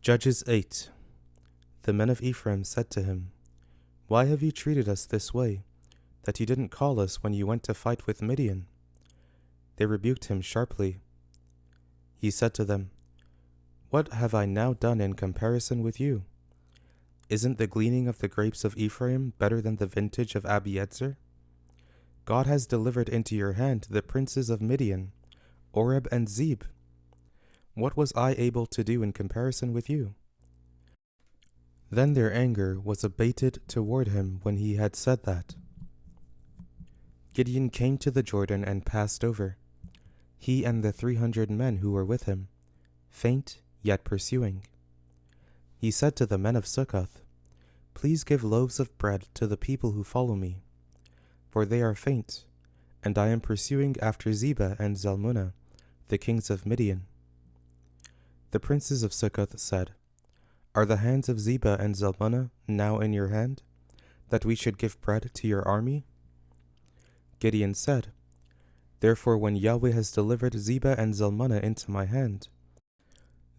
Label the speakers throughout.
Speaker 1: Judges 8. The men of Ephraim said to him, "Why have you treated us this way, that you didn't call us when you went to fight with Midian?" They rebuked him sharply. He said to them, "What have I now done in comparison with you? Isn't the gleaning of the grapes of Ephraim better than the vintage of Abiezer? God has delivered into your hand the princes of Midian, Oreb and Zeb. What was I able to do in comparison with you?" Then their anger was abated toward him when he had said that. Gideon came to the Jordan and passed over, he and the 300 men who were with him, faint yet pursuing. He said to the men of Succoth, "Please give loaves of bread to the people who follow me, for they are faint, and I am pursuing after Zebah and Zalmunna, the kings of Midian." The princes of Succoth said, "Are the hands of Zebah and Zalmunna now in your hand, that we should give bread to your army?" Gideon said, "Therefore when Yahweh has delivered Zebah and Zalmunna into my hand,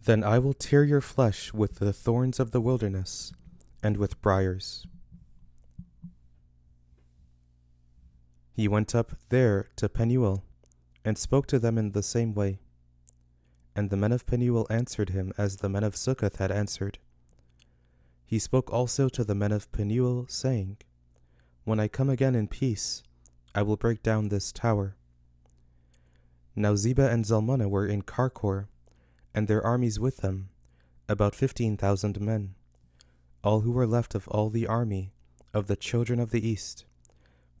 Speaker 1: then I will tear your flesh with the thorns of the wilderness and with briars." He went up there to Penuel, and spoke to them in the same way. And the men of Penuel answered him as the men of Succoth had answered. He spoke also to the men of Penuel, saying, "When I come again in peace, I will break down this tower." Now Zebah and Zalmunna were in Karkor, and their armies with them, about 15,000 men, all who were left of all the army of the children of the east,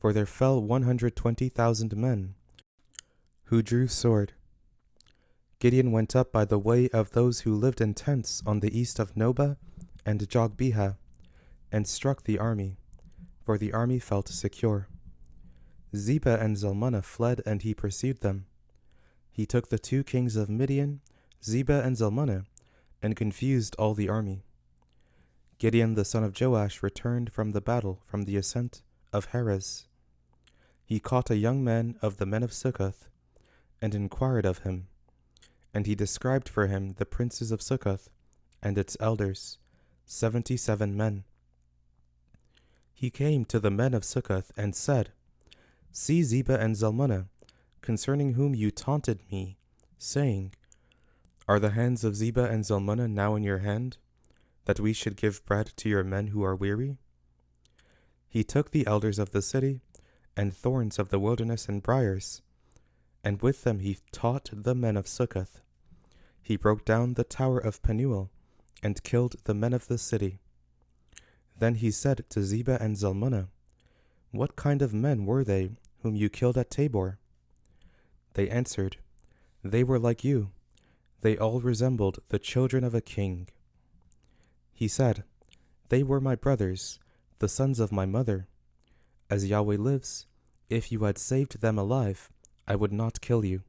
Speaker 1: for there fell 120,000 men, who drew sword. Gideon went up by the way of those who lived in tents on the east of Nobah and Jogbehah, and struck the army, for the army felt secure. Zebah and Zalmunna fled, and he pursued them. He took the 2 kings of Midian, Zebah and Zalmunna, and confused all the army. Gideon the son of Joash returned from the battle from the ascent of Heres. He caught a young man of the men of Succoth, and inquired of him, and he described for him the princes of Succoth and its elders, 77 men. He came to the men of Succoth and said, "See Zebah and Zalmunna, concerning whom you taunted me, saying, 'Are the hands of Zebah and Zalmunna now in your hand, that we should give bread to your men who are weary?' He took the elders of the city, and thorns of the wilderness and briars, and with them he taught the men of Succoth. He broke down the tower of Penuel, and killed the men of the city. Then he said to Zebah and Zalmunna, 'What kind of men were they whom you killed at Tabor?' They answered, 'They were like you. They all resembled the children of a king.' He said, 'They were my brothers, the sons of my mother. As Yahweh lives, if you had saved them alive, I would not kill you.'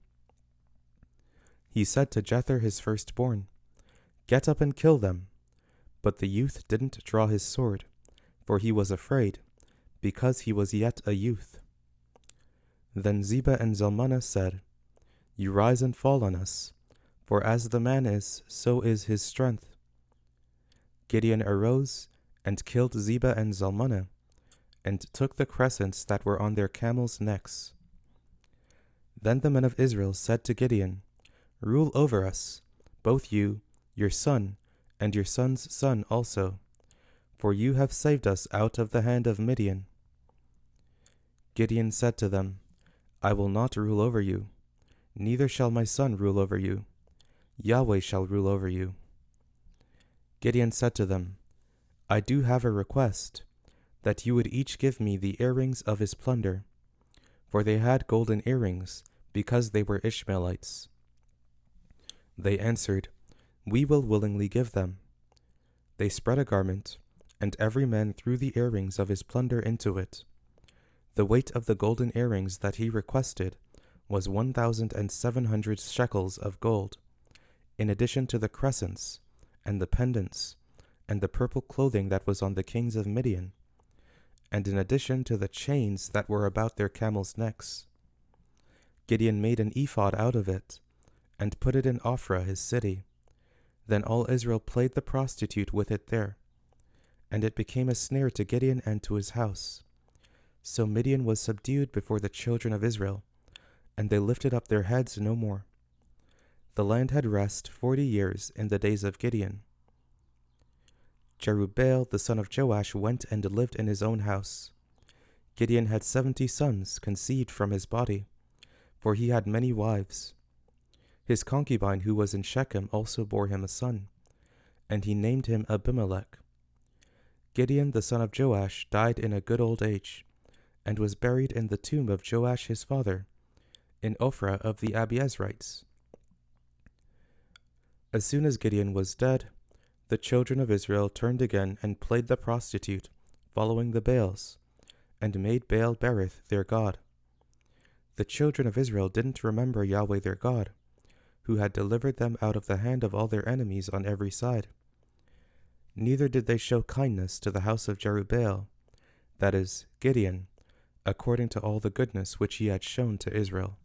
Speaker 1: He said to Jether his firstborn, 'Get up and kill them.' But the youth didn't draw his sword, for he was afraid, because he was yet a youth. Then Zebah and Zalmunna said, 'You rise and fall on us, for as the man is, so is his strength.' Gideon arose and killed Zebah and Zalmunna, and took the crescents that were on their camels' necks. Then the men of Israel said to Gideon, 'Rule over us, both you, your son, and your son's son also, for you have saved us out of the hand of Midian.' Gideon said to them, 'I will not rule over you, neither shall my son rule over you. Yahweh shall rule over you.' Gideon said to them, 'I do have a request, that you would each give me the earrings of his plunder,' for they had golden earrings, because they were Ishmaelites. They answered, 'We will willingly give them.' They spread a garment, and every man threw the earrings of his plunder into it. The weight of the golden earrings that he requested was 1,700 shekels of gold, in addition to the crescents, and the pendants, and the purple clothing that was on the kings of Midian, and in addition to the chains that were about their camels' necks. Gideon made an ephod out of it, and put it in Ophrah his city. Then all Israel played the prostitute with it there, and it became a snare to Gideon and to his house. So Midian was subdued before the children of Israel, and they lifted up their heads no more. The land had rest 40 years in the days of Gideon. Jerubbaal the son of Joash went and lived in his own house. Gideon had 70 sons conceived from his body, for he had many wives. His concubine who was in Shechem also bore him a son, and he named him Abimelech. Gideon the son of Joash died in a good old age, and was buried in the tomb of Joash his father, in Ophrah of the Abiezrites. As soon as Gideon was dead, the children of Israel turned again and played the prostitute, following the Baals, and made Baal Berith their god. The children of Israel didn't remember Yahweh their God, who had delivered them out of the hand of all their enemies on every side. Neither did they show kindness to the house of Jerubbaal, that is, Gideon, according to all the goodness which he had shown to Israel.